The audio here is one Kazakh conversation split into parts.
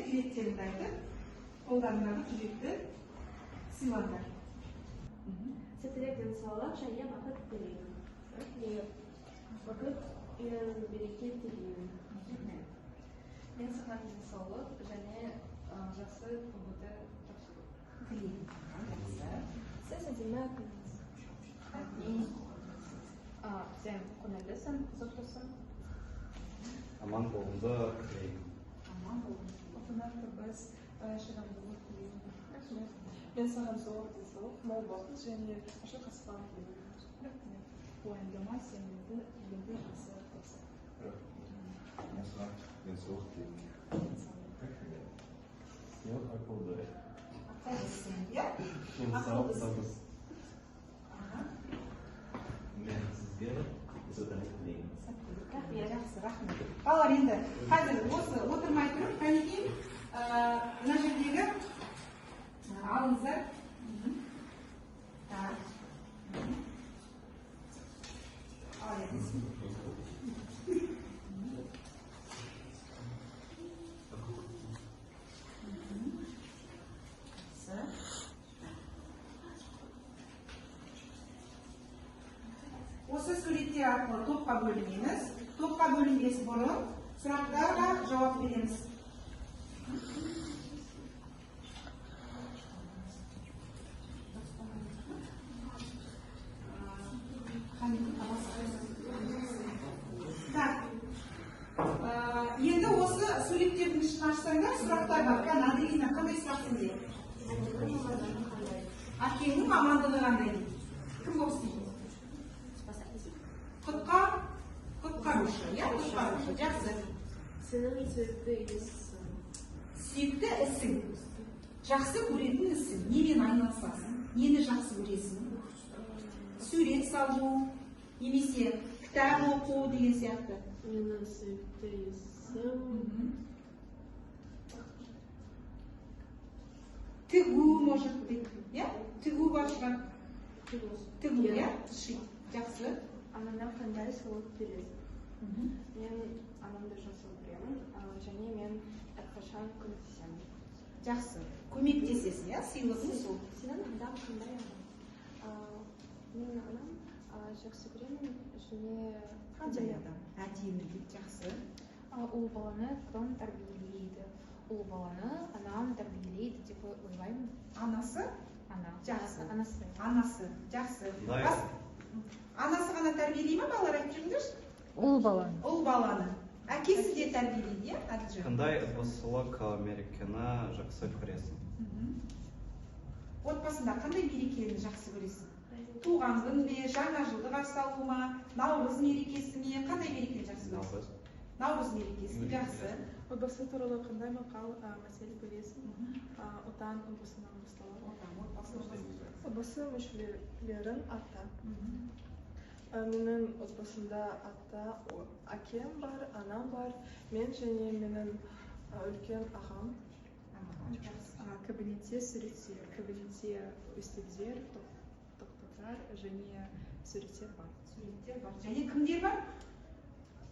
тілектеріңді айтып, қолдарыңдағы жүректі сыйлаңдар. Сәттілік, денсаулық және бақыт тілеймін. Бақыт мен береке тілеймін. Мен саған денсаулық және жақсы үміті Тілеймін. Сіз әдемі күніңіз. Сен көңілдісің, қызықтысың. Аман болуыңды тілеймін. Аман болыңыз. Отынар біз шыдамдылық тілеймін. Мен саған зор денсаулық, мол бақыт және ашық аспан тілеймін. Уайымдама, сенімді, елді жақсы болсын. Мен саған денсаулық тілеймін. Сен ақылды. Ақылдысың, иә? Денсаулық табыс. Мен сізге сәттілік тілеймін. Сәттілік, жақсы, рахмет. Балалар, енді қазір осы отырмай тұрып, кәнекей мына жердегі алыңыздар. Ал едіңіз. Осы суреттер арқылы топқа бөлінеміз. Топқа бөлінбес бұрын сұрақтарға жауап береміз. Енді осы суреттердің ішін ашсаңдар, сұрақтар бар. Аделина, қандай сұрақ сенде? Әкеңнің мамандығы қандай дейді? Кім болып істейді? Құтқарушы, иә? Құтқарушы, жақсы. Сенің сүйікті ісің. Сүйікті ісің. Жақсы көретін ісің. Немен айналысасың? Нені жақсы көресің? Сурет салу, немесе кітап оқу деген сияқты. Менің сүйікті ісім. Тігу, может быть, иә? Тігу бар шығар. Тігу, иә? Жақсы. Анаңа қандай сыйлық бересің? Мен анамды жақсы көремін, және мен әрқашан көмектесемін. Жақсы. Көмектесесің, иә? Сыйлығың сол. Сенің адам қандай адам? Менің анам жақсы көремін, және Қандай адам? Әдемі дейді, жақсы. Ол баланы кім тәрбиелейді? Ол баланы анам тәрбиелейді деп ойлаймын. Анасы? Ана. Жақсы. Анасы. Анасы, жақсы. Анасы ғана тәрбиелей ме, балалар айтыңыздаршы? Ол баланы. Ол баланы. Әкесі де тәрбиелейді, иә? Әділжан. Қандай отбасылық мерекені жақсы көресің? Отбасында қандай мерекені жақсы көресің? Туған күн бе, жаңа жылды қарсы алу ма, Наурыз мерекесі ме, қандай мерекені жақсы көресің? Наурыз мерекесі, жақсы. Отбасы туралы қандай мақал мәселе білесің? Отан отбасынан басталады. Отбасы мүшелерін ата. Менің отбасымда әкем бар, анам бар, мен және менің үлкен ағам. Кабинетте суреттер, кабинетте үстелдер, тақталар және суреттер бар. Және кімдер бар?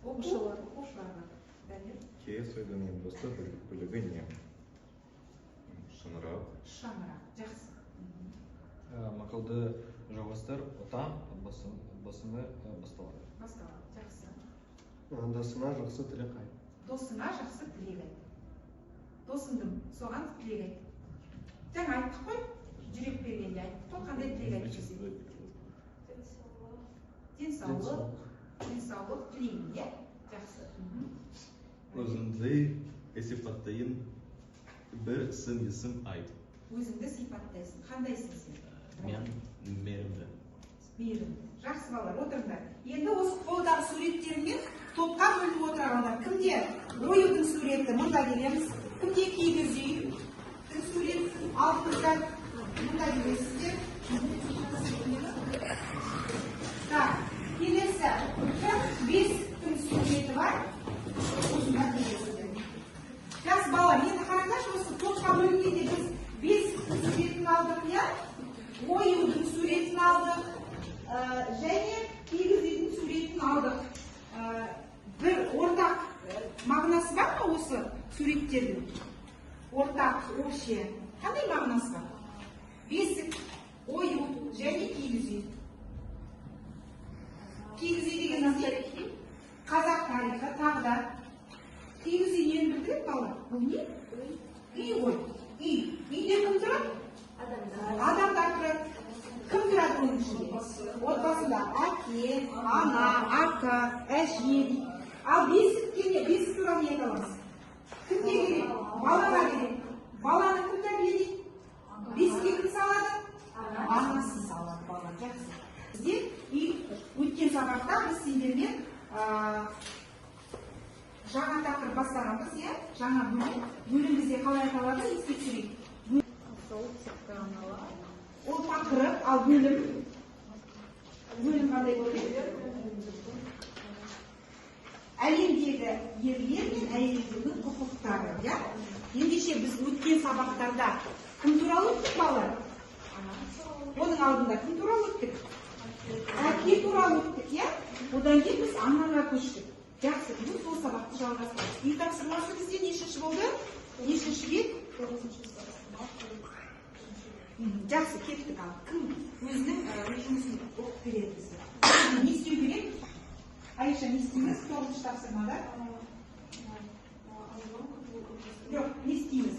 Оқушылар. Оқушылар бар. Киіз үйдің ең басты бөлігі не? Шаңырақ. Шаңырақ, жақсы. Мақалды жалғастыр, отан отбасында басталады. Басталады, жақсы. Досыңа жақсы тілек айт. Досыңа жақсы тілек айт. Досыңдың соған тілек айт. Жаңа айттық қой, жүрек бергенде айттық қой, қандай тілек айтты? Денсаулық тілеймін, иә? Жақсы. Өзіңді сипаттайын, бір есім айт. Өзіңді сипаттайсың. Қандайсың сен? Мен мейірімді. Мейірімді. Жақсы балалар, отырыңдар. Енді осы қолдағы суреттермен топқа бөлініп отырғандар. Кімде оюдың суреті? Мұнда келеміз. Кімде киіз үй? Кім сурет? Алтындар. Мұнда келесіздер. Так, келесі. Бес күн суреті бар. Жас балалар, енді қараңдаршы, осы топқа бөлінгенде біз 5 суретін алдық, иә? Оюдың суретін алдық, және киіз үйдің суретін алдық. Бір ортақ мағынасы бар ма осы суреттердің? ортақ, общее қандай мағынасы бар? Бесік, ою және киіз үй. Киіз үй деген не? Қазақ тарихы, тағы да. Киіз үй нені білдіреді балалар? Бұл не? Үй ғой. Үй. Үйде кім тұрады? Адамдар тұрады. Кім тұрады оның ішінде? Отбасында әке, ана, ака, әже дейді. Ал бесікке не? Бесік туралы не айта аламыз? Кімге керек? Балаға керек. Баланы кім тәрбиелейді? Бесікке кім салады? Анасы салады баланы. Жақсы. Бізде өткен сабақта біз сендермен жаңа тақырып бастағанбыз, иә? Жаңа бөлім бізде қалай аталады? Еске түсірейік. Ол тақырып, ал бөлім қандай болады? Әлемдегі ерлер мен әйелдердің құқықтары, иә? Ендеше біз өткен сабақтарда кім туралы өттік балалар? Оның алдында кім туралы өттік? Әке туралы өттік, иә? Одан кейін біз анаға көштік. Жақсы, біз сол сабақты жалғастырдық. Үй тапсырмасы бізде нешінші болды? Нешінші бет? Жақсы, кеттік ал. Кім өзінің жұмысын оқып береді бізге? Не істеу керек? Айша, не істейміз? 9-шы тапсырмада? Жоқ, не істейміз?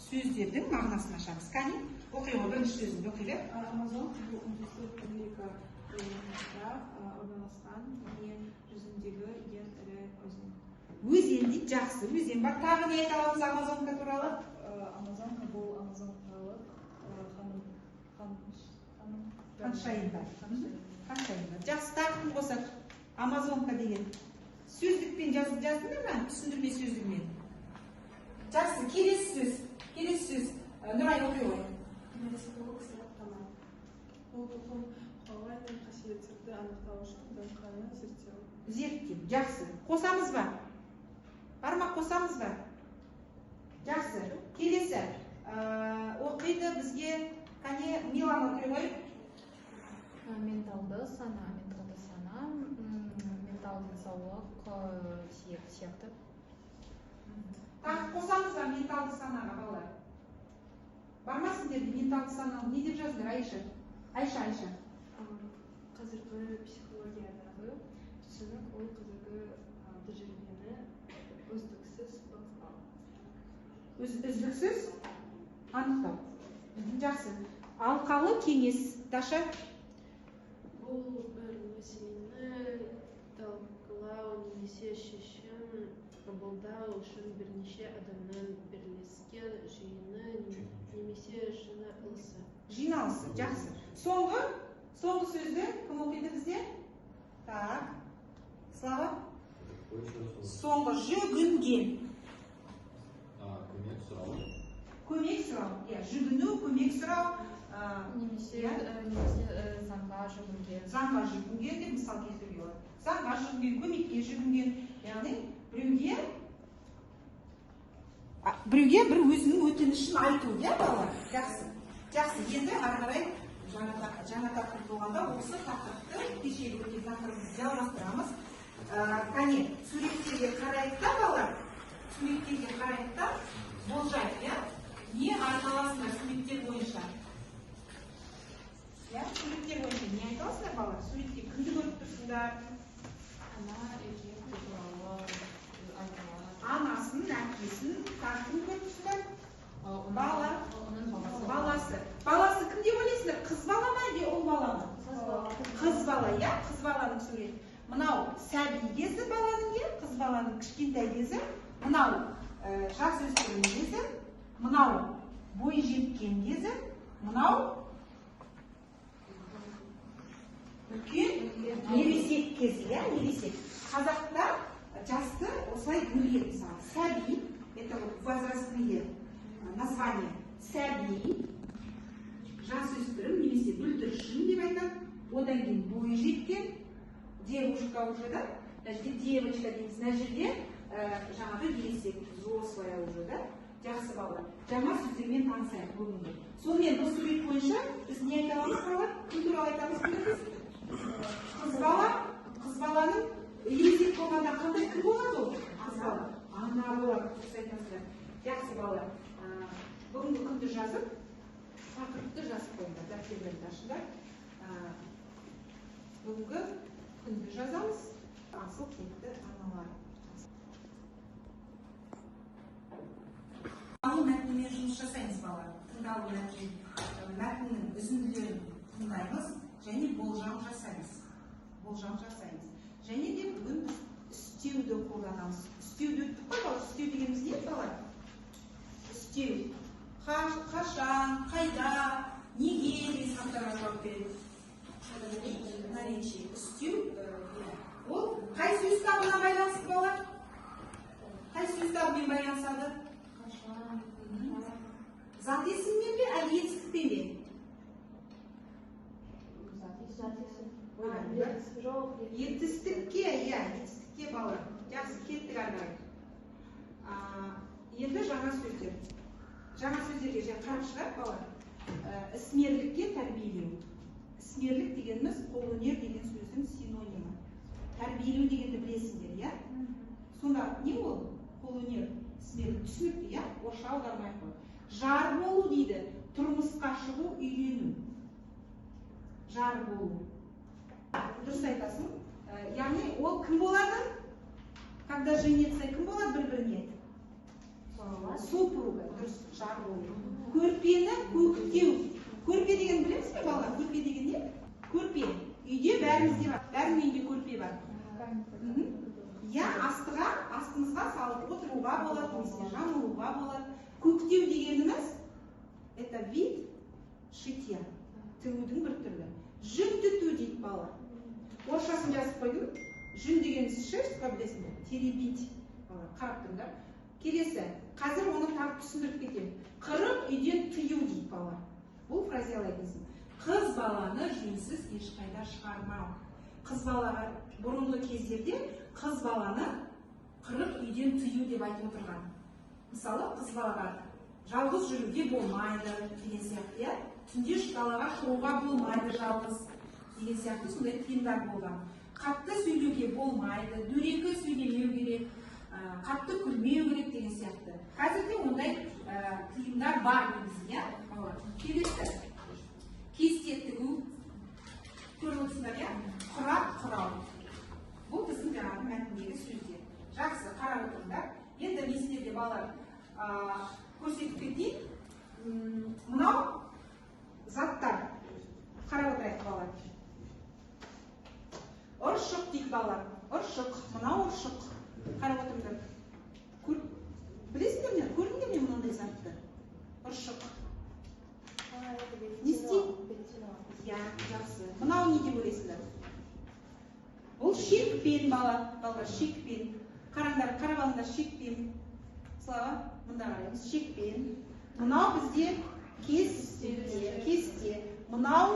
Сөздердің мағынасын ашамыз. Кәне, оқиға бірінші сөзді оқилық. Амазонка бұл оңтүстік Америка регионында орналасқан ең жүзіндегі ең ірі өзен. Өзен дейді, жақсы, өзен бар. Тағы не айта аламыз Амазонка туралы? Амазонка бұл амазонкалық Ханшайымдар. Ханшайымдар. Жақсы, тағы кім қосады? Амазонка деген. Сөздікпен жаздыңдар ма? Түсіндірме сөздігімен. Жақсы, келесі сөз. Нұрай оқи ғой. Лексикалық сараптама. Бұл тұқым қуалай мен қасиеттерді анықтау үшін даңқаны зерттеу. Зерттеу. Жақсы. Қосамыз ба? Бар ма, қосамыз ба? Жақсы. Келесі. Оқиды бізге кәне Милан оқи ғой. Менталды сана, ментал денсаулық сияқты. Тағы қосамыз ба менталды санаға балалар? Бар ма сендерде менталды сананы не деп жаздыр, Айша? Айша. Қазіргі психологиядағы түсінік ол қазіргі тәжірибені үздіксіз бақылау. Үздіксіз анықтау. Жақсы. Алқалы кеңес. Даша? Бұл бір мәселені талқылау немесе шешім қабылдау үшін бірнеше адамның бірлескен жиыны немесе жиналысы. Жиналысы. Жақсы. Соңғы сөзді кім оқиды бізде? Так. Слава? Соңғы жүгінген. Көмек сұрау. Жүгіну, көмек сұрау. Немесе заңға жүгінген. Заңға жүгінген деп мысал келтіруге болады. Заңға жүгінген, көмекке жүгінген. Яғни біреуге бір өзінің өтінішін айту, иә балалар? Жақсы. Енді ары қарай жаңа тақырып болғанда осы тақырыпты кешегі өткен тақырыбымызды жалғастырамыз. Кәне, суреттерге қарайық та балалар. Суреттерге қарайық та болжайық, иә? Не айталасыңдар суреттер бойынша? Суреттер бойынша не айталасыңдар балалар? Суретте кімді көріп тұрсыңдар? Анасын, әкесін, кім көріп тұрсыңдар? Баласы. Баласы кім деп ойлайсыңдар? Қыз бала ма, де ұл бала ма? Қыз бала, иә? Қыз баланың суреті. Мынау сәби кезі баланың, иә? Қыз баланың кішкентай кезі. Мынау жасөспірім кезі. Мынау бой жеткен кезі. Мынау үлкен ересек кезі, иә? Ересек. Қазақта жасты осылай бөледі. Сәби, это вот возрастные названия. Сәби, жасөспірім немесе бүлдіршін деп айтады. Одан кейін бойы жеткен, девушка уже, да? Девочка дейміз, мына жерде жаңағы ересек, взрослая уже, да? Жақсы балалар. Жаңа сөздермен танысайық бүгінгі. Сонымен бұл сурет бойынша біз не айта аламыз балалар? Кім туралы айтамыз? Қыз бала, көресіздер. Жақсы балалар. Бүгінгі күнді жазып, тақырыпты жазып қойыңдар, дәптерлерді ашыңдар. Бүгінгі күнді жазамыз. Асыл текті аналар. Тыңдалу мәтінімен жұмыс жасаймыз балалар. Тыңдалу мәтіннің үзінділерін тыңдаймыз және болжам жасаймыз. Және де бүгін біз үстеуді қолданамыз. Үстеуді өттік қой балалар? Үстеу дегеніміз не балалар? Үстеу. Қашан, қайда, неге деген сұрақтарға жауап береді. Наречие. Үстеу. Ол қай сөз табына байланысты балалар? Қай сөз табымен байланысады? Зат есіммен бе, әлі етістікпен бе? Етістікке балалар. Жақсы, кеттік арнайы. Енді жаңа сөздер. Жаңа сөздерге жай қарап шығар балалар. Ісмерлікке тәрбиелеу. Ісмерлік дегеніміз қолөнер деген сөздің синонимі. Тәрбиелеу дегенді білесіңдер, иә? Сонда не ол? Қолөнер, ісмерлік, түсінікті, иә? Орысша аудармай қой. Жар болу дейді. Тұрмысқа шығу, үйлену. Жар болу. Дұрыс айтасың. Яғни ол кім болады? Когда женится, кім болады бір-біріне? Супруга. Дұрыс, жар болу. Көрпені көктеу. Көрпе деген білеміз бе балалар? Көрпе деген не? Көрпе. Үйде бәрімізде бар. Бәрінің үйінде көрпе бар. Я астымызға салып отыруға болады, немесе жамылуға болады. Көктеу дегеніміз это вид шитья. Тігудің бір түрлі. Жүн түту дейді балалар. Орысшасын жазып қойдым. Жүн дегеніміз шерсть, білесіңдер, теребить. Қарап тұрыңдар. Келесі, қазір оны тағы түсіндіріп кетемін. Қырық үйден тыю дейді балалар. Бұл фразеологизм. Қыз баланы жүнсіз ешқайда шығармау. Қыз балаға бұрынғы кездерде қыз баланы 40 үйден тыю деп айтып отырған. Мысалы, қыз балаға жалғыз жүруге болмайды деген сияқты, иә? Түнде далаға шығуға болмайды жалғыз деген сияқты сондай тыйымдар болған. Қатты сөйлеуге болмайды, дөрекі сөйлемеу керек, қатты күлмеу керек деген сияқты. Қазірде ондай тыйымдар бар негізі, иә? Келесі. Кесте тігу. Көріп отырсыңдар, иә? Құрап құрау. Бұл біздің жаңағы мәтіндегі сөздер. Жақсы, қарап отырыңдар. Енді мен сіздерге балалар көрсетіп кетейін. Мынау заттар. Қарап отырайық балалар. Ұршық дейді балалар. Ұршық. Мынау ұршық. Қарап отырыңдар. Білесіңдер ме? Көрдіңдер ме мынандай затты? Ұршық. Не істейді? Иә, жақсы. Мынау не деп ойлайсыңдар? Бұл шекпен балалар, шекпен. Қараңдар, қарап алыңдар, шекпен. Слава, мында қараймыз, шекпен. Мынау бізде кесте. Мынау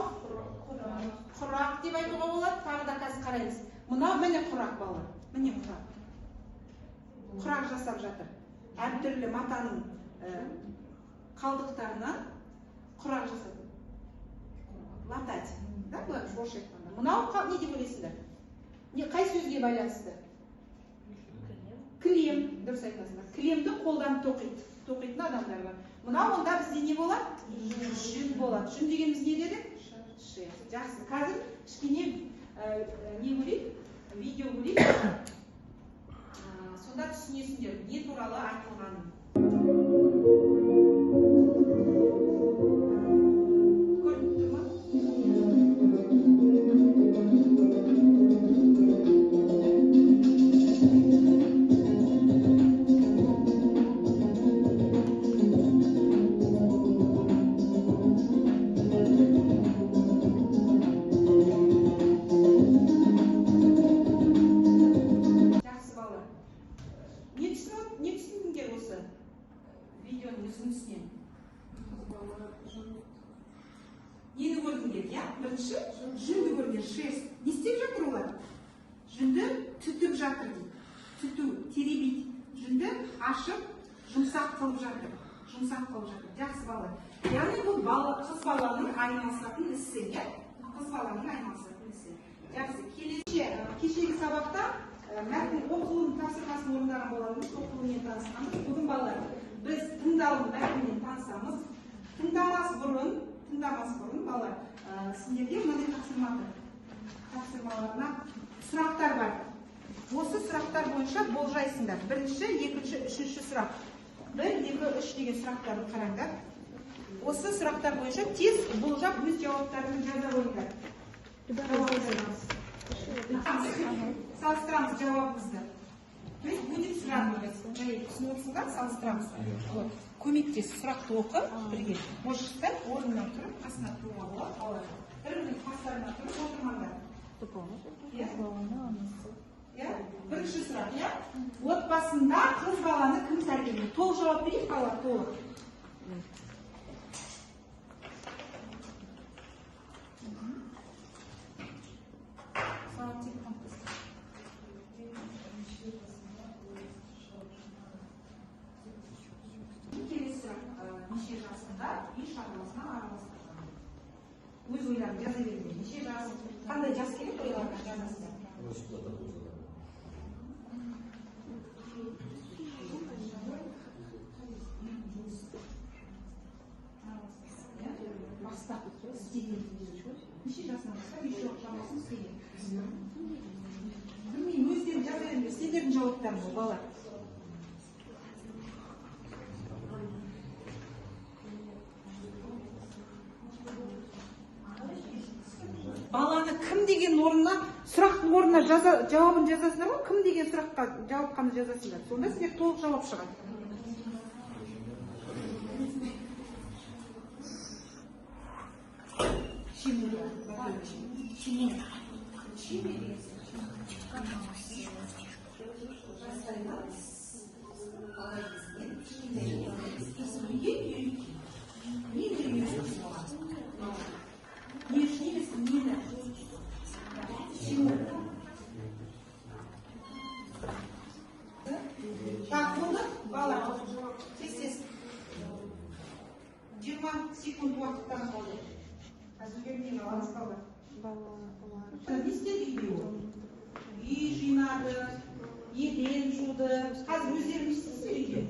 құрақ деп айтуға болады, тағы да қазір қараймыз. Мынау міне құрақ балалар, міне құрақ. Құрақ жасап жатыр. Әртүрлі матаның қалдықтарынан құрақ жасады. Латать. Да, бұлар жош айтқанда. Мынау не деп ойлайсыңдар? Қай сөзге байланысты? Кілем, дұрыс айтасыңдар. Кілемді қолдан тоқитын адамдар бар. Мынау онда бізде не болады? Жүн болады. Жүн дегеніміз не дедік? Жақсы. Қазір кішкене не көрейік? Видео көрейік. Сонда түсінесіңдер, не туралы айтылғанын. Көрініп тұр ма? Нені көрдіңдер, иә? Бірінші, жүнді көрдіңдер, шерсть. Не істеп жатыр олар? Жүнді түтіп жатыр дейді. Түту, теребейді. Жүнді ашып, жұмсақ қылып жатыр. Жақсы балалар. Яғни бұл қыз баланың айналысатын ісі, иә? Қыз баланың айналысатын ісі. Жақсы, кешегі сабақта мәтін оқылым тапсырмасын орындаған боламыз, оқылыммен танысқанбыз. Бүгін балалар біз тыңдалым мәтінмен танысамыз. Тыңдамас бұрын балалар сіздерге мынандай тапсырмаларына сұрақтар бар. Осы сұрақтар бойынша болжайсыңдар. Бірінші, екінші, үшінші сұрақ. 1, 2, 3 деген сұрақтарды қараңдар. Осы сұрақтар бойынша тез болжап өз жауаптарын жаза қойыңдар. Салыстырамыз жауабымызды. Будет сравнивать. Түсінесіңдер, салыстырамыз. Көмектес, сұрақты оқы, бірге. Можешь встать, орнынан тұрып, қасына тұруға болады. Бір-бірінің қастарына тұрып отырмаңдар. Бірінші сұрақ, отбасында қыз баланы кім тәрбиелейді? Толық жауап берейік, балалар, толық. Келесі сұрақ, неше жасында үй шаруасына араласқан? Өз ойларын жаза беріңдер. Неше жас, қандай жас керек ойларға жазасыздар? Бастап істеген неше жасынан бастап үй шаруасын істеген? Білмеймін, өздерін жаза беріңдер. Сендердің жауаптарың бұл, балалар. Баланы кім деген орнына, сұрақтың орнына жауабын жазасыңдар ғой, кім деген сұраққа жауап қана жазасыңдар. Сонда сіздер толық жауап шығады. Так, bunu bağla. Sessiz. 20 sekund uақыттан қалды. Әзіргермен алаңыз қалды. Не істеді үйде ол? Үй жинады, еден жуды. Қазір өздері не істейсіздер үйде?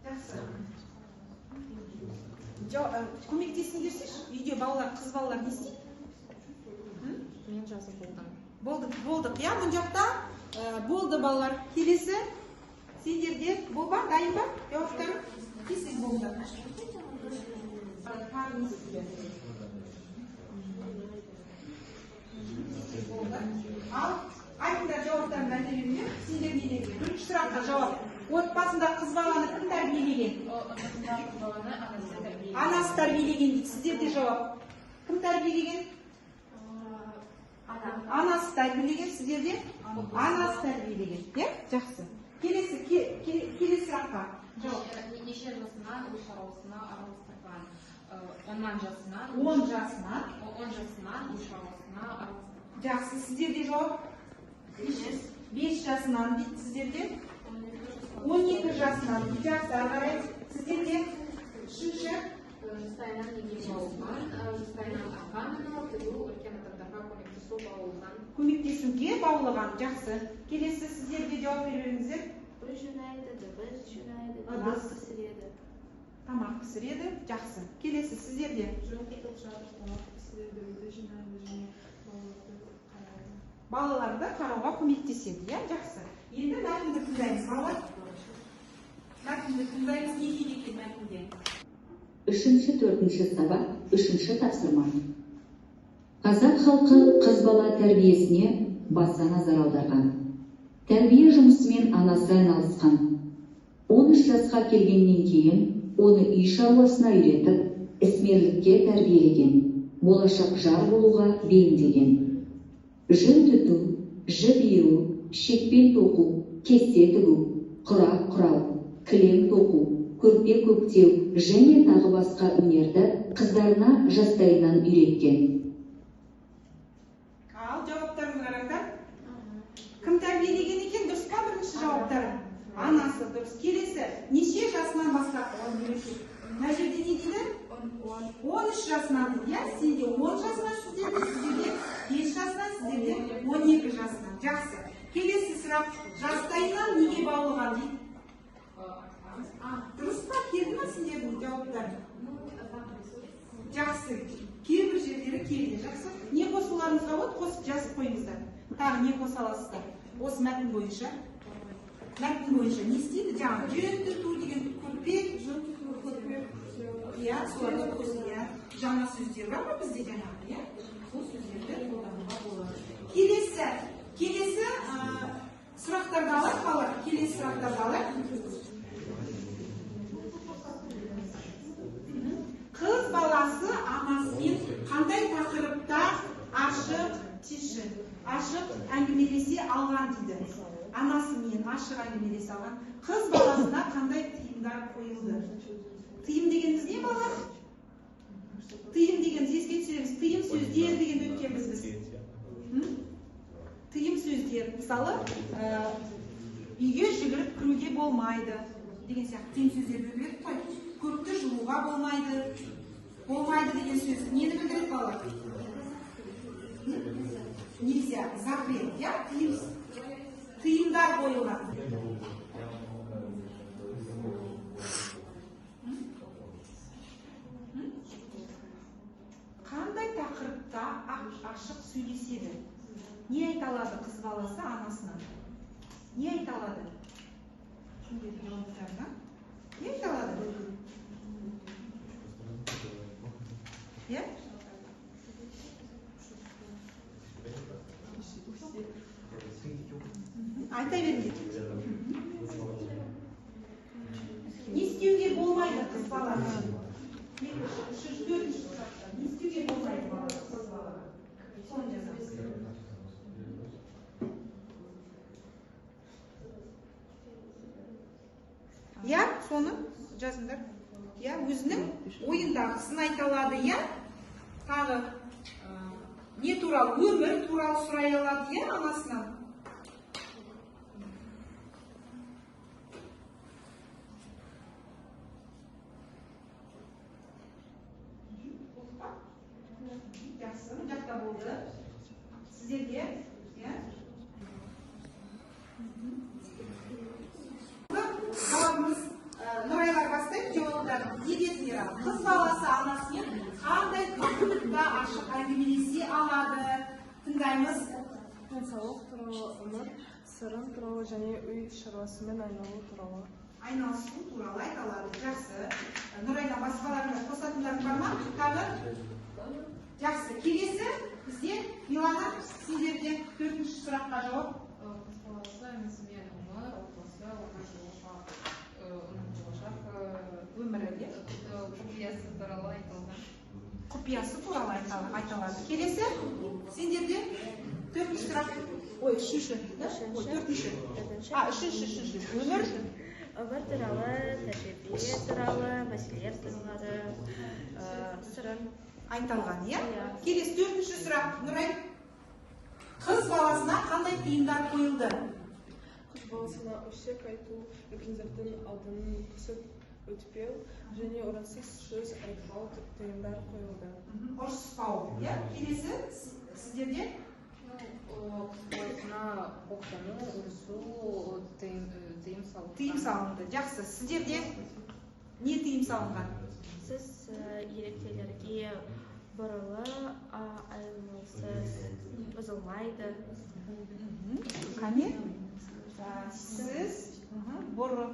Жақсы. Көмектесіңдерші, үйде балалар, қыз балалар не істейді? Мен жазып болдым. Болдық, я мұн жақта болды балалар. Келесі, сендерде бол ба, дайын ба? Жауаптарым кесіз болды. Ал, айтыңдар жауаптарын әдеміне, сендер не деген? Бірінші сұраққа жауап. Отбасында қыз баланы кім тәрбиелеген? Анасы тәрбиелеген дейді. Сіздерде жауап. Кім тәрбиелеген? Анасы тәрбиелеген, сіздерде? Анасы тәрбиелеген. Жақсы. Келесі сұраққа. Неше жасынан үй шаруасына араластырған? 10 жасынан. 10 жасынан. 10 жасынан үй шаруасына араластырған. Жақсы, сіздерде жауап? 5 жасынан дейді сіздерде? 12 жасынан дейді. Жақсы, ағарай. Сіздерде? Үшінші? Жастайынан неге бауылған, жастайынан ағанын, түгіл үлкен адамдарға көмектесу бауылған. Көмектесуге баулыған. Жақсы. Келесі сіздерде жауап беріңіздер. Бір жинайды, дыбыс жинайды, тамақ пісіреді. Тамақ пісіреді. Жақсы. Келесі сіздерде. Жоқ, жатыр, тамақ пісіреді, үйді жинайды және Балаларды қарауға көмектеседі. Жақсы. Енді мәтінді тыңдаймыз, балалар. Мәтінді тыңдаймыз. Не дейді екен мәтінде? 3-4 сабақ, 3 тапсырма. Қазақ халқы қыз бала тәрбиесіне баса назар аударған. Тәрбие жұмысымен анасы айналысқан. 13 жасқа келгеннен кейін оны үй шаруасына үйретіп, ісмерлікке тәрбиелеген, болашақ жар болуға бейімдеген. Жүн түту, жіп иіру, шекпен тоқу, кесте тігу, құрақ құрау, кілем тоқу, көрпе көктеу және тағы басқа өнерді қыздарына жастайынан үйреткен. Ал, жауаптарыңызға қараңдар. Кім тәрбиелеген екен? Дұрыс па бірінші жауаптары? Анасы дұрыс. Келесі, неше жасынан бастап? Мына жерде не дейді? 10 13 жасынан дейді, иә? Сенде 10 жасынан сіздерде 5 жасынан, сіздерде 12 жасынан. Жақсы. Келесі сұрақ, жастайынан неге баулыған дейді? Дұрыс па? Келді ма сендердің жауаптары? Жақсы. Кейбір жерлері келді. Жақсы. Не қосуларыңызға болады? Қосып жазып қойыңыздар. Тағы не қоса аласыздар? Осы мәтін бойынша. Мәтін бойынша не істейді? Жаңа жөнтірту деген көрпе, иә, соларды қосып, жаңа сөздер бар ма бізде жаңағы, иә? Сол сөздерді қолдануға болады. Келесі сұрақтарды алайық, балалар. Келесі сұрақтарды алайық. Қыз баласы анасымен қандай тақырыпта ашық әңгімелесе алған дейді. Анасымен ашық әңгімелесе алған. Қыз баласына қандай тыйымдар қойылды? Тыйым дегеніміз не балалар? Тыйым дегеніміз еске түсіреміз. Тыйым сөздер деген өткенбіз біз. Тыйым сөздер. Мысалы, үйге жүгіріп кіруге болмайды деген сияқты тыйым сөздер беріледі қой. Көпті жылуға болмайды. Болмайды деген сөз нені білдіреді балалар? Нельзя, запрет, я? Тыйымдар қойылған. Қандай тақырыпта ашық сөйлеседі? Не айта алады қыз баласы анасына? Не айта алады? Не айта алады? Иә? Айта беріңдер. Не істеуге болмайды қыз балаға? Не істеуге болмайды қыз балаға? Соны жазамыз. Я, соны жазыңдар. Я, өзінің ойындағысын айта алады, я? Тағы не туралы, өмір туралы сұрай алады, я, анасынан? Жақсы, жақта болды. Сіздерге, я? Жауабымыз Нұрайлар бастайды, жауаптарын. Егетмера, қыз баласы анасымен қандай тақырыпта ашық әңгімелесе алады? Тыңдаймыз. Денсаулық туралы, өмір сырын туралы және үй шаруасымен айналу туралы. Айналысу туралы айта алады. Жақсы. Нұрайна, басқаларына қосатындар бар ма? Тағы? Жақсы. Келесі бізде Милана, сендерде 4-ші сұраққа жауап. Қыз баласы анасымен өмір, отбасы, оған жылуға Өмірі, құпиясы туралы айтылған. Құпиясы туралы айтылады. Келесі сендерде 4-ші сұрақ. Ой, 3-ші. Ой, 4-ші. Үшінші. Өмір туралы, тәжірибе туралы, мәселелер туралы, сырын айтылған, иә? Келесі 4-ші сұрақ. Нұрай, қыз баласына қандай тыйымдар қойылды? Қыз баласына өсек айту, үлкендердің алдын кісіп өтпеу және орынсыз сөз айтпау тыйымдар қойылды. Ұрыспау, иә? Келесі сіздерде? Қыз баласына боқтану, ұрысу, тыйым салынды. Тыйым салынды. Жақсы. Сіздерде не тыйым салынған? сіз ерекшелерге бұрылы айналысыз бұзылмайды. Қане? Сіз бұрын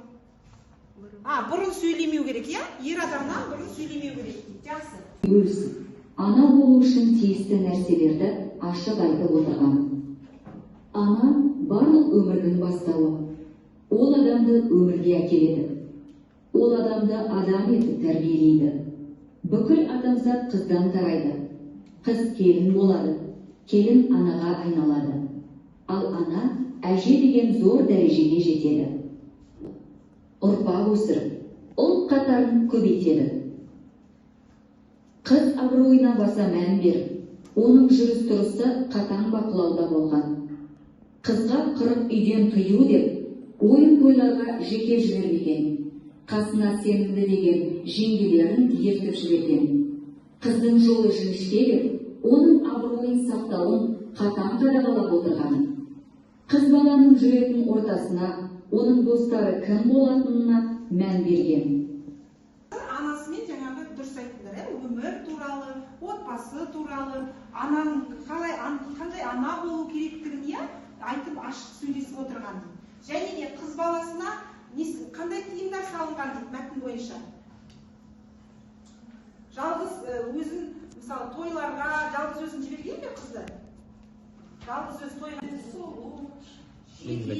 сөйлемеу керек, иә? Ер адамнан бұрын сөйлемеу керек. Жақсы. Бөлісіп, ана болу үшін тиісті нәрселерді ашық айтып отырған. Ана барлық өмірдің бастауы. Ол адамды өмірге әкеледі. Ол адамды адам етіп тәрбиелейді. Бүкіл адамзат қыздан тарайды. Қыз келін болады. Келін анаға айналады. Ал ана әже деген зор дәрежеге жетеді. Ұрпақ өсіріп, ұлт қатарын көбейтеді. Қыз абыройына баса мән беріп, оның жүріс-тұрысы қатаң бақылауда болған. Қызға 40 үйден тыю деп, ойын-тойларға жеке жібермеген. Қасына сенімді деген жеңгелерін ертіп жіберген. қыздың жолы жіңішке деп оның абыройын сақтауын қатаң қадағалап отырған. Қыз баланың жүретін ортасына оның достары кім болатынына мән берген. Анасымен жаңағы дұрыс айттыңдар, өмір туралы, отбасы туралы, ананың қандай ана болу керектігін айтып ашық сөйлесіп отырған. Және де қыз баласына қандай тиымдар салынған дейді мәтін бойынша. Жалғыз өзін, мысалы, тойларға жалғыз өзін жіберген бе қызды? Жалғыз өз тойға солу, шебер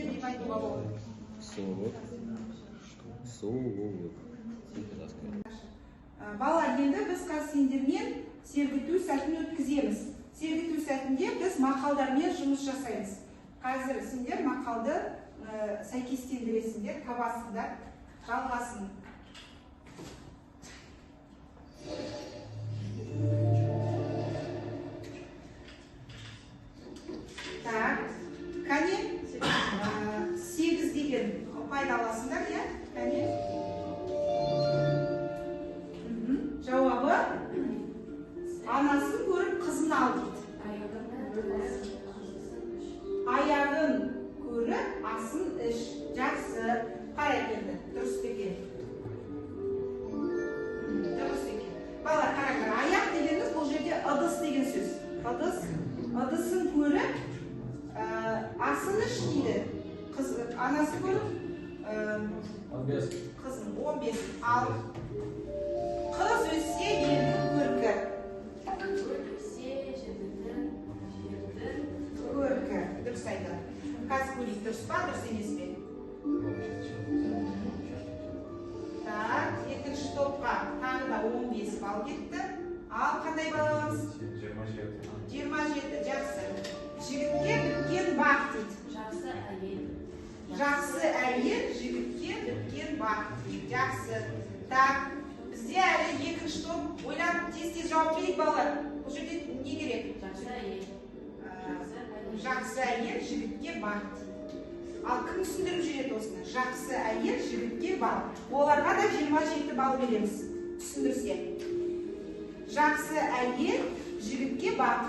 деп айтуға болады. Бала, енді біз қазір сендермен сергіту сәтін өткіземіз. Сергіту сәтінде біз мақалдармен жұмыс жасаймыз. Қазір сендер мақалды сәйкестендіресіңдер, табасыңдар, жалғасын. Так, кәне 8 деген пайдаласыңдар, кәне. Жауабы анасын көріп қызын ал дейді. Аяғын көріп асын іш. Жақсы. Қарай келді. Дұрыс екен. Дұрыс екен. Балалар, қараңдар. Аяқ дегеніміз бұл жерде ыдыс деген сөз. Ыдысын көріп асын іш дейді. Анасы көріп қызын 15 ал. Қыз өссе елдің көркі. Көркі. Дұрыс айтады. Қазір көрейік, дұрыс па, дұрыс емес пе? Так, екінші топқа тағы да 15 балл кетті. Ал қандай баламыз? 27. Жақсы. Жігітке біткен бақ дейді. Жақсы әйел жігітке біткен бақ дейді. Жақсы. Так, бізде әлі екінші топ. Ойлап тез-тез жауап берейік, балалар. Бұл жерде не керек? Жақсы әйел жігітке бақ дейді. Ал кім түсіндіріп жүреді осыны? Жақсы әйел жігітке бақ. Оларға да 27 балл береміз. Түсіндірсе. Жақсы әйел жігітке бақ.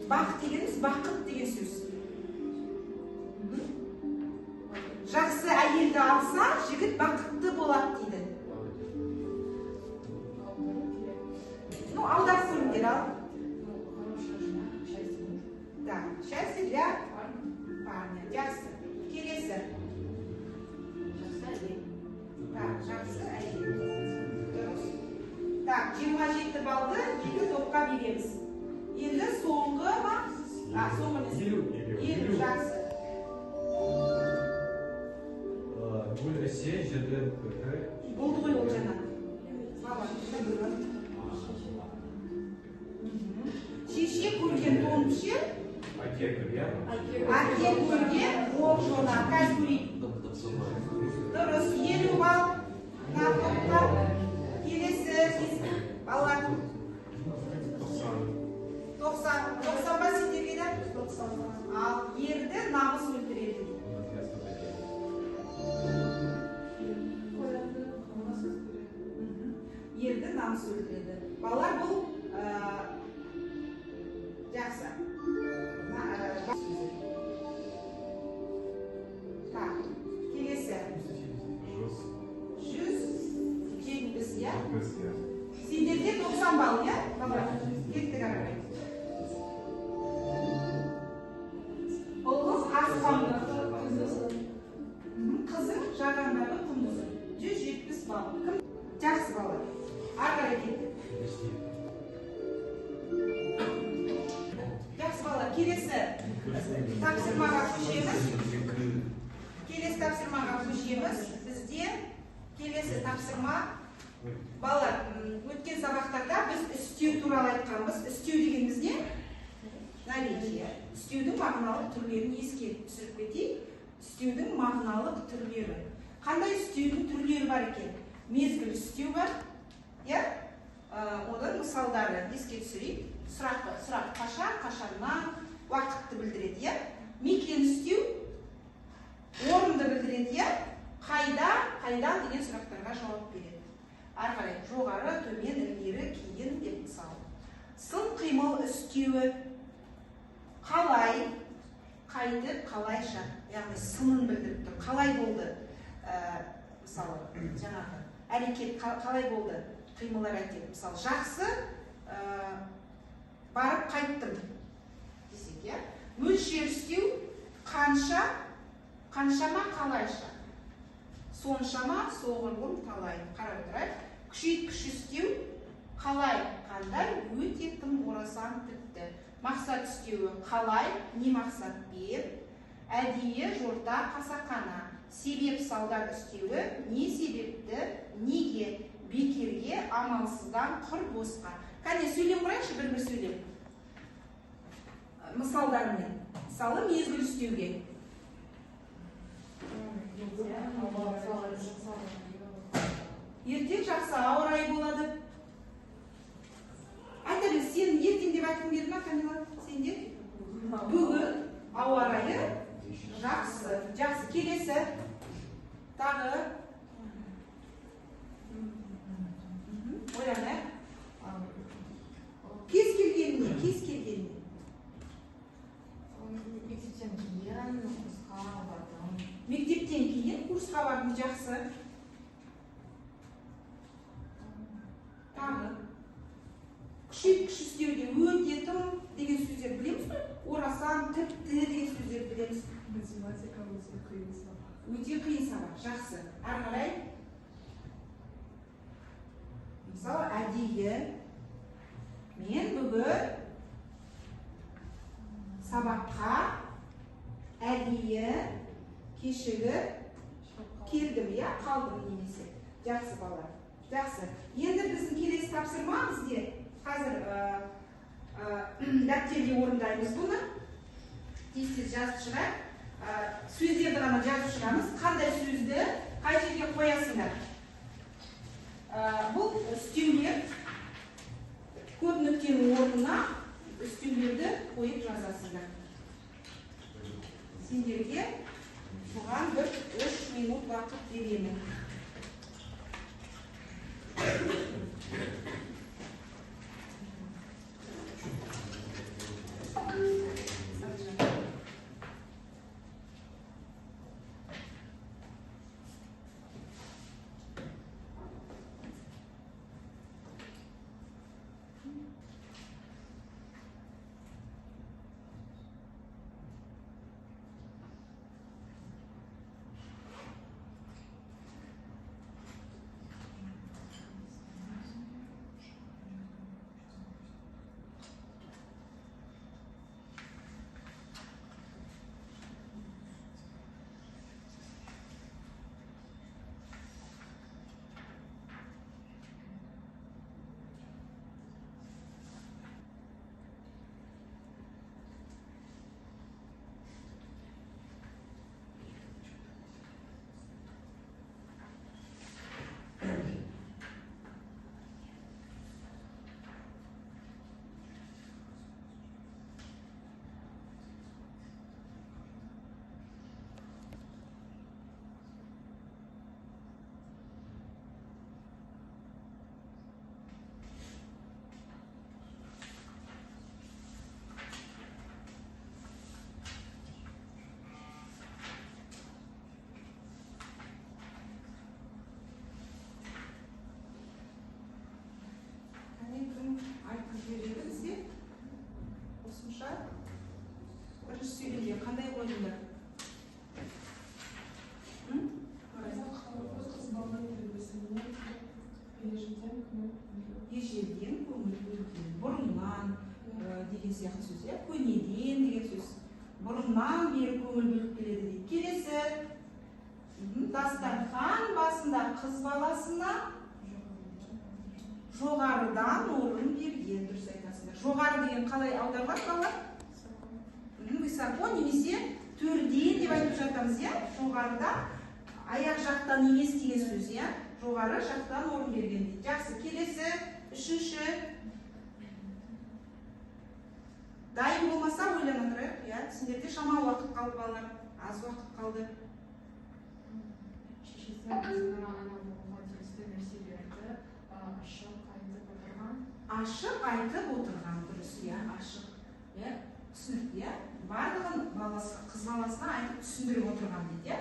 Бақ дегеніміз бақыт деген сөз. Жақсы әйелді алса, жігіт бақытты болады дейді. Алдап көріңдер, ал. Так, счастье для парня. Жақсы. Келесі. Так, жақсы әйел. Дұрыс. Так, 27 балды екі топқа береміз. Енді соңғы ма? Соңғы емес. Елу жақсы. Гүл өссе, жерден көркі. Болды ғой ол жаңа. Шеше көрген тон пішер. Әке көрген. Әке көрген оқ жона. Қазір көрейік. Дұрыс. 50 балл. Келесі. Балалар. 90 ба сендерге де? Ал ерді намыс өлтіреді. Ерді намыс өлтіреді. Балалар бұл жақсы. Так, келесі. 100 жетпіс, я? Сендерде 90 балл, я? Кеттік арабай. Ұлғыз аспанды. Қызың жағандағы құндызы. 170 балл. Жақсы балалар. Арқара кеттік. Жақсы балалар, келесі тапсырмаға көшеміз. Бізде келесі тапсырма. Балалар, өткен сабақтарда біз үстеу туралы айтқанбыз. Үстеу дегеніміз не? Наличие. Үстеудің мағыналық түрлерін еске түсіріп кетейік. Үстеудің мағыналық түрлері. Қандай үстеудің түрлері бар екен? Мезгіл үстеу бар. Одан мысалдары еске түсірейік. Сұрақ қашаннан уақытты білдіреді. Мекен үстеу, береді, иә? Қайдан деген сұрақтарға жауап береді. Ары қарай жоғары, төмен, ілгері, кейін деп мысалы. Сын қимыл істеуі қалай, қайтып, қалайша, яғни сынын білдіріп тұр. Қалай болды? Мысалы, жаңағы әрекет қалай болды? Қимыл әрекет. Мысалы, жақсы барып қайттым десек, иә? Мөлшер істеу қаншама, қалайша. Соншама, соғұрлым, талай. Қарап отырайық. Күшейткіш істеу қалай, қандай, өте тым, орасан, тіпті. Мақсат істеуі қалай, не мақсат бер. Әдейі, жорта, қасақана. Себеп салдар істеуі не себепті, неге, бекерге, амалсыздан, құр босқа. Кәне сөйлем құрайықшы, бір сөйлем. Мысалдармен. Мысалы, мезгіл істеуге. Ертең жақсы ауа райы болады. Айтады, сен ертең деп айтқың келді ма, Камила? Сенде? Бүгін ауа райы жақсы. Жақсы. Келесі. Тағы. Ойланайық. Кез келгеніне. Мектептен кейін курсқа бардым, жақсы. Тағы. Күшейткіш істеуде өте тым деген сөздер білеміз бе? Орасан, тіпті деген сөздер білеміз. Математика өте қиын сабақ. Өте қиын сабақ, жақсы. Ары қарай. Мысалы, әдейі. Мен бүгін сабаққа әдейі кешігіп келдім, я қалдым немесе. Жақсы бала. Жақсы. Енді біздің келесі тапсырма бізде қазір дәптерде орындаймыз бұны. Тез жазып шығайық. Сөздерді ғана жазып шығамыз. Қандай сөзді қай жерге қоясыңдар? Бұл үстеулер. Көп нүктенің орнына үстеулерді қойып жазасыңдар. Сендерге бұған бір 3 минут уақыт беремін. Бірінші сөйлемде қандай қойдыңдар? Ежелден көңіл бөлген, бұрыннан деген сияқты сөз, көнеден деген сөз. Бұрыннан бері көңіл бөліп келеді дейді. Келесі, дастархан басында қыз баласына жоғарыдан орын берген, дұрыс айтасыңдар. Жоғары деген қалай аударылады балалар? Высоко немесе төрден деп айтып жатамыз, жоғарыда аяқ жақтан емес деген сөз, жоғары жақтан орын берген дейді. Жақсы, келесі, үшінші. Дайын болмаса ойлана тұрайық, сендерде шамалы уақыт қалды балалар, аз уақыт қалды. Ашық айтып отырған дұрыс, иә, ашық. Иә, түсінікті, иә. Барлығын қыз баласына айтып түсіндіріп отырған дейді, иә.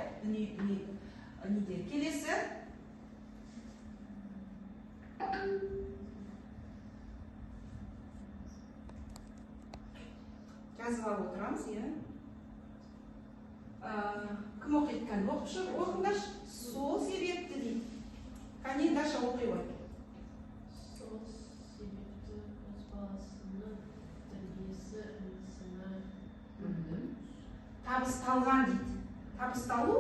Келесі. Жазып алып отырамыз, иә. Кім оқиды екен? Оқыңдаршы. Сол себепті дейді. Кәне, Даша оқи ғой. Сол себепті қыз баласының тәрбиесі інісіне табысталған дейді. Табысталу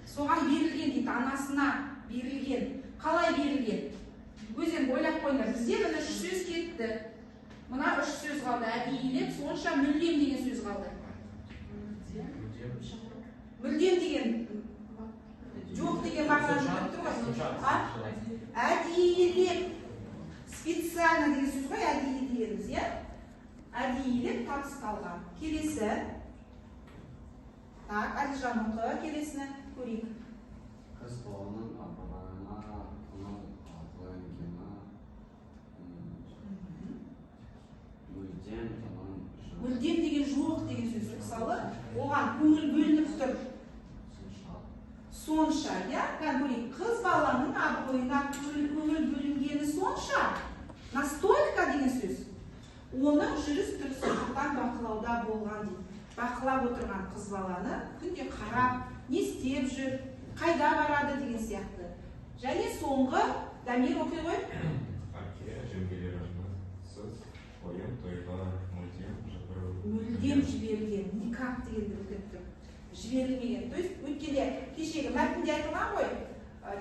соған берілген дейді, анасына берілген. Қалай берілген? Өзен ойлап қойыңдар. Бізде мына 3 сөз кетті. Мына 3 сөз қалды. Әдейілеп, сонша мүлдем деген сөз қалды. Мүлдем деген жоқ деген мағынаны білдіріп тұр ғой. Әдейілеп, специально деген сөз ғой, әдейі дегеніміз, иә? Әдейілеп табысталған. Келесі. Так, Әлжан оқы, келесіні көрейік. Қыз баланың апаларына оның атылынгені мүлдем деген жоқ деген сөз. Мысалы, оған көңіл бөлініп тұр. Сонша, иә? Көрейік, қыз баланың абыройына көңіл бөлінгені сонша, настолько деген сөз. Оның жүріс-тұрысы қатаң бақылауда болған дейді. Бақылап отырған қыз баланы күнде қарап, не істеп жүр, қайда барады деген сияқты. Және соңғы Дамир оқи ғой. Әке жеңгелерінің сіз ойын тойға мүлдем жіберілген, никак дегенді білдіріп тұр. Жіберілмеген. То есть өткенде кешегі мәтінде айтылған ғой,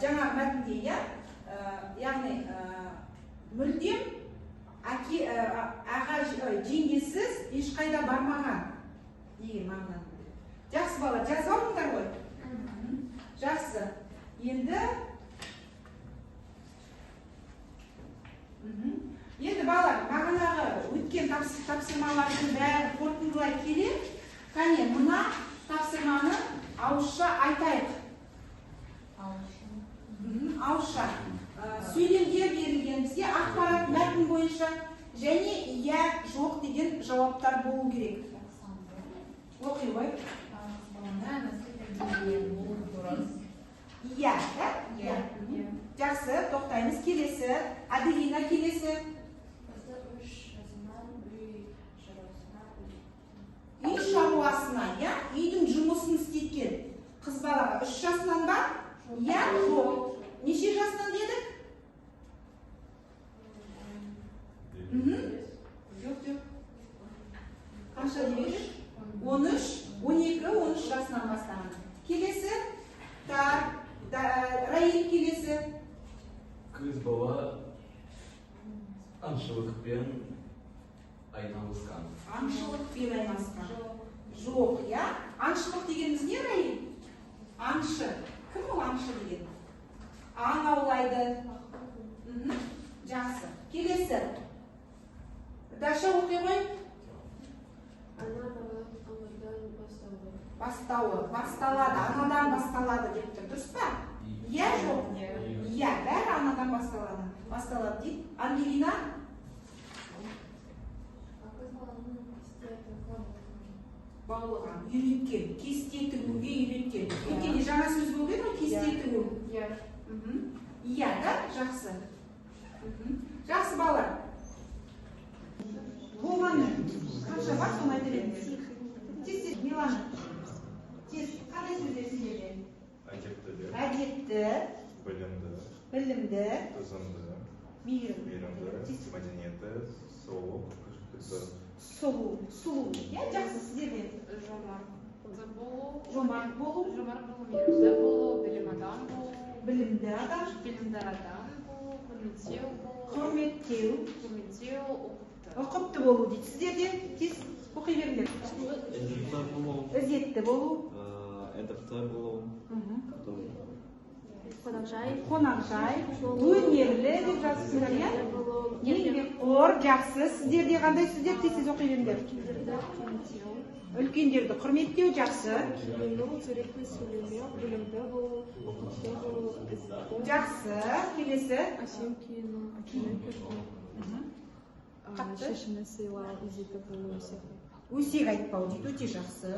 жаңа мәтінде, иә, яғни мүлдем аға жеңгесіз ешқайда бармаған деген мағынаны. Жақсы бала, жазып алдыңдар ғой. Жақсы. Енді балалар, мағынағы өткен тапсырмалардың бәрін қорытындылай келе, кәне мына тапсырманы ауызша айтайық. Ауызша. Сөйлемдер берілген бізге ақпарат мәтін бойынша және иә, жоқ деген жауаптар болу керек. Оқи ғой. Иә, да? Жақсы, тоқтаймыз. Келесі. Аделина келесі. Үй шаруасына, иә? Үйдің жұмысын істеткен қыз балаға 3 жасынан ба? Иә, жоқ. Неше жасынан дедік? Жоқ. Қанша демекші? 13, 12, 13 жасынан бастаған. Келесі? Раил келесі. Қыз бала аңшылықпен айналысқан. Аңшылықпен айналысқан. Жоқ, иә? Аңшылық дегеніміз не, Раил? Аңшы. Кім ол аңшы деген? Аң аулайды. Жақсы. Келесі. Даша оқи ғой. Ана бала анадан бастауы. Басталады, анадан басталады деп тұр. Дұрыс па? Иә, жоқ? Иә, бәрі анадан басталады дейді. Ангелина? Баулыған, үйреткен, кесте тігуге үйреткен. Өткенде жаңа сөз болды ма, кесте тігу? Иә, да? Жақсы. Жақсы балалар. Болғаны қанша бар, соны айта беріңіз. Тез, Милана. Тез, қандай сөздер сіздерде? Әдепті, білімді, мейірімді, мәдениетті, сұлу. Иә, жақсы сіздерде. Жомарт болу, мейірімді болу, білімді адам, құрметтеу, ұқыпты болу дейді. Сіздерде тез оқи беріңдер. Ізетті болу, Эдапта болу, қонақжай, өнерлі деп жазыпсыңдар, иә? Еңбекқор, жақсы. Сіздерде қандай сөздер тез оқи беріңдер? Үлкендерді құрметтеу жақсы. Жақсы. Келесі. Шешімі сыйлау, ізеті болу сияқты. Өсек айтпау дейді, өте жақсы.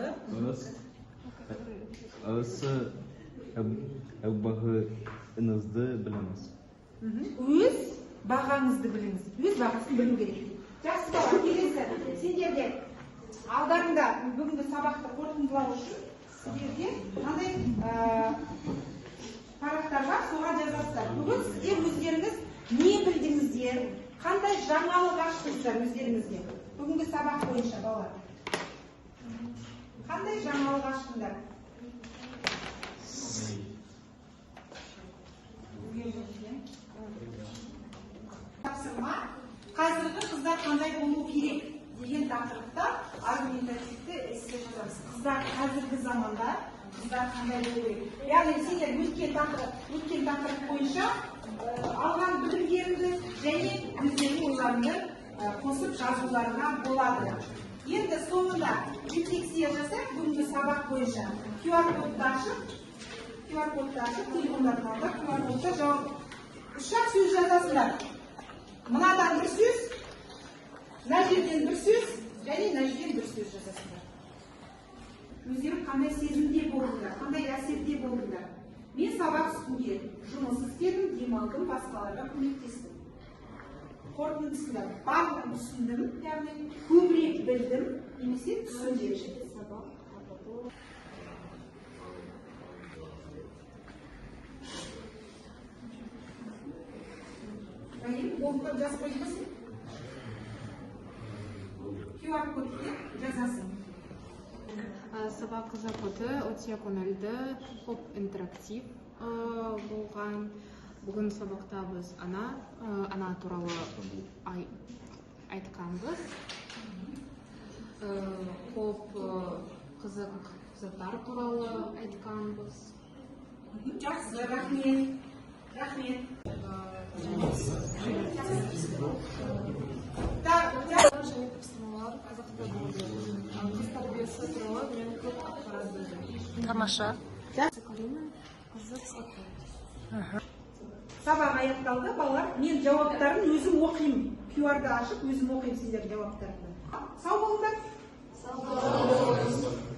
Бағаңызды біліңіз. Өз бағаңызды біліңіз. Өз бағасын білу керек. Жақсы бала, келесі. Сендерде алдарында бүгінгі сабақты қорытындылау үшін сіздерде қандай парақтар бар, соған жазасыздар. Бүгін сіздер өздеріңіз не білдіңіздер, қандай жаңалық аштыңыздар өздеріңізге. Бүгінгі сабақ бойынша балалар. Қандай жаңалық аштыңдар? Тапсырма, қазіргі қыздар қандай болу керек деген тақырыпта аргументативті эссе жазамыз. Қыздар қазіргі заманда қыздар қандай болу керек. Яғни сендер өткен тақырып бойынша алған білімдеріңді және өздерінің ойларыңды қосып жазуларына болады. Енді соңында рефлексия жасап, бүгінгі сабақ бойынша QR-кодты ашып, телефондарын алдық, QR-кодта жауап. Үш-ақ сөз жазасыңдар. Мынадан бір сөз, мына жерден бір сөз, және мына жерден бір сөз жазасыңдар. Өздерің қандай сезімде болдыңдар, қандай әсерде болдыңдар. Мен сабақ үстінде жұмыс істедім, демалдым, басқаларға көмектестім. Қорытындысында барлығын түсіндім, яғни көбірек білдім, немесе түсіндім. Болдық жазып қоймасын. QR-кодты жазасың. Сабақ қызықоты өте көңілді, көп интерактив болған. Бүгін сабақта біз ана туралы айтқанбыз. Көп қызық заттар туралы айтқанбыз. Жақсы, рахмет. Рахмет. Және тапсырмалар қазақта болды. Қыз тәрбиесі туралы мен көп ақпарат білдім. Тамаша. Қызық сату. Сабақ аяқталды, балалар. Мен жауаптарын өзім оқимын. QR-ды ашып, өзім оқимын сендер жауаптарыңды. Сау болыңдар. Сау болыңдар.